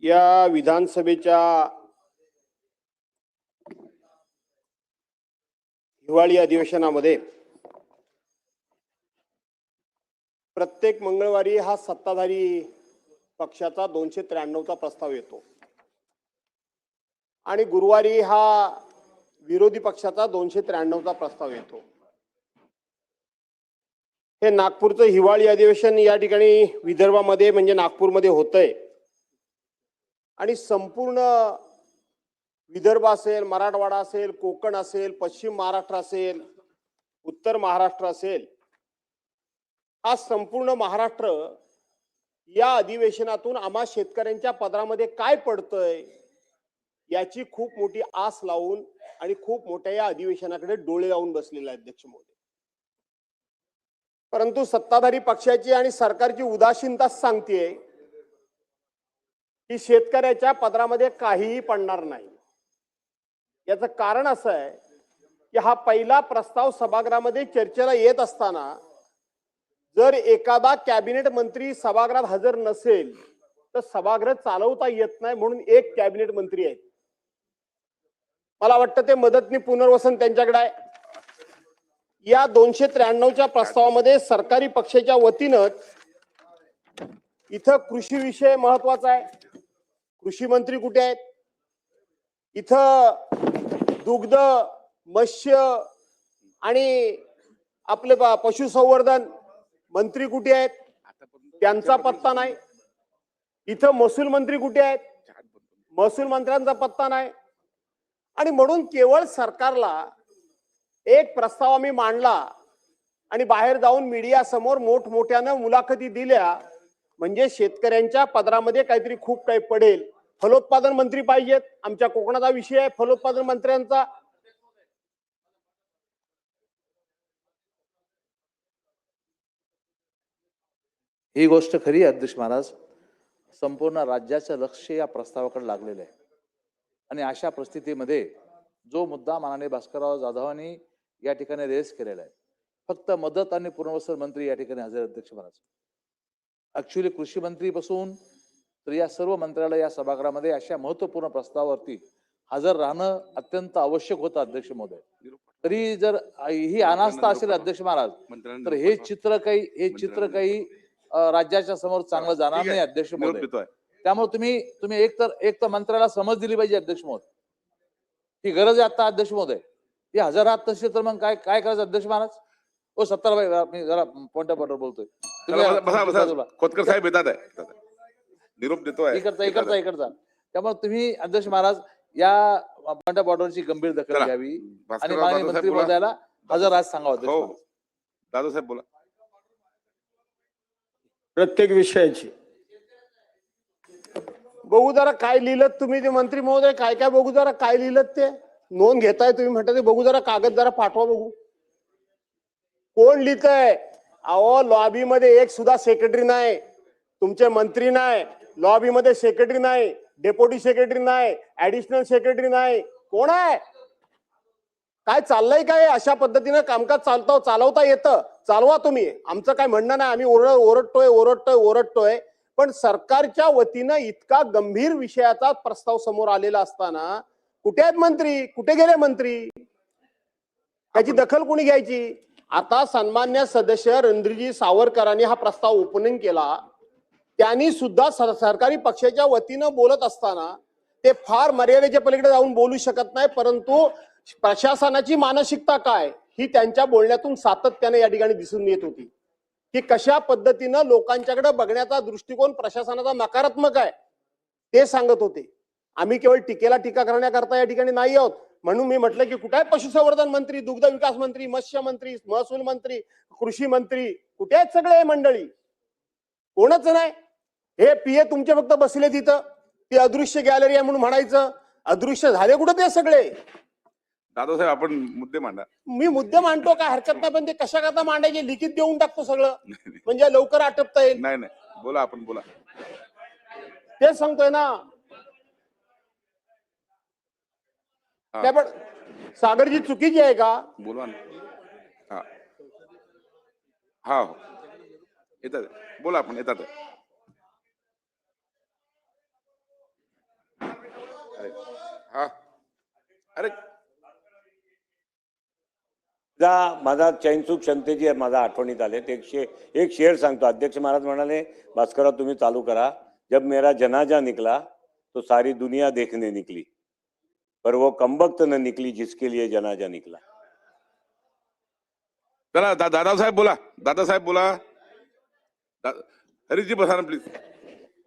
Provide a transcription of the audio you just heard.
या विधानसभेच्या हिवाळी अधिवेशनामध्ये प्रत्येक मंगळवारी हा सत्ताधारी पक्षाचा 293चा प्रस्ताव येतो आणि गुरुवारी हा विरोधी पक्षाचा 293चा प्रस्ताव येतो। हे नागपूरचं हिवाळी अधिवेशन या ठिकाणी विदर्भामध्ये म्हणजे नागपूरमध्ये होतंय आणि संपूर्ण विदर्भ असेल, मराठवाडा असेल, कोकण असेल, पश्चिम महाराष्ट्र असेल, उत्तर महाराष्ट्र असेल, हा संपूर्ण महाराष्ट्र या अधिवेशनातून आम्हा शेतकऱ्यांच्या पदरामध्ये काय पडतंय याची खूप मोठी आस लावून आणि खूप मोठ्या या अधिवेशनाकडे डोळे लावून बसलेला आहे अध्यक्ष महोदय। परंतु सत्ताधारी पक्षाची आणि सरकारची उदासीनता सांगतेय की शेतकऱ्याच्या पदरामध्ये काहीही पडणार नाही। याचं कारण असं आहे की हा पहिला प्रस्ताव सभागृहामध्ये चर्चेला येत असताना जर एखादा कॅबिनेट मंत्री सभागृहात हजर नसेल तर सभागृह चालवता येत नाही, म्हणून एक कॅबिनेट मंत्री आहेत। मला वाटतं ते मदतनी पुनर्वसन त्यांच्याकडे आहे। या 293च्या प्रस्तावामध्ये सरकारी पक्षाच्या वतीनं इथं कृषी विषय महत्वाचा आहे। कृषी मंत्री कुठे आहेत? इथं दुग्ध, मत्स्य आणि आपले पशुसंवर्धन मंत्री कुठे आहेत? त्यांचा पत्ता नाही। इथं महसूल मंत्री कुठे आहेत? महसूल मंत्र्यांचा पत्ता नाही। आणि म्हणून केवळ सरकारला एक प्रस्ताव आम्ही मांडला आणि बाहेर जाऊन मीडिया समोर मोठमोठ्यानं मुलाखती दिल्या म्हणजे शेतकऱ्यांच्या पदरामध्ये काहीतरी खूप काही पडेल। फलोत्पादन मंत्री पाहिजेत, आमच्या कोकणाचा विषय आहे फलोत्पादन मंत्र्यांचा। ही गोष्ट खरी आहे अध्यक्ष महाराज, संपूर्ण राज्याचं लक्ष या प्रस्तावाकडे लागलेलं आहे आणि अशा परिस्थितीमध्ये जो मुद्दा माननीय भास्करराव जाधवांनी या ठिकाणी रेस केलेला आहे, फक्त मदत आणि पुनर्वसन मंत्री या ठिकाणी हजर अध्यक्ष महाराज। ऍक्च्युअली कृषी मंत्री पासून तर या सर्व मंत्र्याला या सभागृहामध्ये अशा महत्वपूर्ण प्रस्तावावरती हजर राहणं अत्यंत आवश्यक होतं अध्यक्ष महोदय। तरी जर ही अनास्था असेल अध्यक्ष महाराज तर हे चित्र काही राज्याच्या समोर चांगलं जाणार नाही अध्यक्ष महोदय। त्यामुळे तुम्ही एक तर मंत्र्याला समज दिली पाहिजे अध्यक्ष महोदय, ही गरज आहे आता अध्यक्ष महोदय। हे हजर राहत नसेल तर मग काय करायचं अध्यक्ष महाराज? ओ सत्तारभाई, मी जरा पॉइंट ऑफ ऑर्डर बोलतोय। खोतकर साहेब येतात निरोप देतोय इकडचा त्यामुळे तुम्ही अध्यक्ष महाराज या पॉइंट ऑफ ऑर्डरची गंभीर दखल घ्यावी आणि माननीय मंत्री महोदयाला हजर राहत सांगावं अध्यक्ष महाराज। दादा साहेब बोला। प्रत्येक विषयाची बघू जरा काय लिहिलं तुम्ही ते मंत्री महोदय, काय काय बघू जरा काय लिहिलं ते नोंद घेताय तुम्ही म्हणता ते बघू जरा, कागद जरा पाठवा बघू कोण लिहितंय। अहो लॉबी मध्ये एक सुद्धा सेक्रेटरी नाही, तुमचे मंत्री नाही, लॉबी मध्ये सेक्रेटरी नाही, डेप्युटी सेक्रेटरी नाही, ऍडिशनल सेक्रेटरी नाही, कोण आहे? काय चाललंय काय? अशा पद्धतीने कामकाज चालवता येतं, चालवा तुम्ही, आमचं काय म्हणणं नाही। आम्ही ओरडतोय पण सरकारच्या वतीनं इतका गंभीर विषयाचा प्रस्ताव समोर आलेला असताना कुठे आहेत मंत्री? कुठे गेले मंत्री? त्याची दखल कोणी घ्यायची? आता सन्मान्य सदस्य रणधीरजी सावरकरांनी हा प्रस्ताव ओपनिंग केला, त्यांनी सुद्धा सरकारी पक्षाच्या वतीनं बोलत असताना ते फार मर्यादेच्या पलीकडे जाऊन बोलू शकत नाही, परंतु प्रशासनाची मानसिकता काय ही त्यांच्या बोलण्यातून सातत्याने या ठिकाणी दिसून येत होती की कशा पद्धतीनं लोकांच्याकडे बघण्याचा दृष्टिकोन प्रशासनाचा नकारात्मक आहे ते सांगत होते। आम्ही केवळ टीकेला टीका करण्याकरता या ठिकाणी नाही आहोत, म्हणून मी म्हटलं की कुठे आहे पशुसंवर्धन मंत्री, दुग्ध विकास मंत्री, मत्स्य मंत्री, महसूल मंत्री, कृषी मंत्री, कुठे आहेत सगळे मंडळी? कोणच नाही। हे पीए तुमचे फक्त बसले तिथं, ती अदृश्य गॅलरी आहे म्हणून म्हणायचं, अदृश्य झाले कुठे ते सगळे? दादा साहेब आपण मुद्दे मांडा। मी मुद्दे मांडतो, काय हरकत नाही, पण ते कशा करता मांडायचे? लिखित देऊन टाकतो सगळं म्हणजे लवकर आटपता येईल। नाही बोला, आपण बोला, ते सांगतोय ना। काय पण सागरजी चुकीची आहे का? बोलवा ना। हा येतात, बोला आपण, येतात। हा अरे माझा चैनसूक क्षमतेची माझा आठवणीत आले ते एक शेर सांगतो. अध्यक्ष महाराज म्हणाले, भास्करराव तुम्ही चालू करा. जब मेरा जनाजा निकला तो सारी दुनिया देखने निकली, पर वो कमबख्त न निकली जिसके लिए जनाजा निकला. चला दादासाहेब बोला. दादासाहेब बोला. हरीजी बसा ना प्लीज.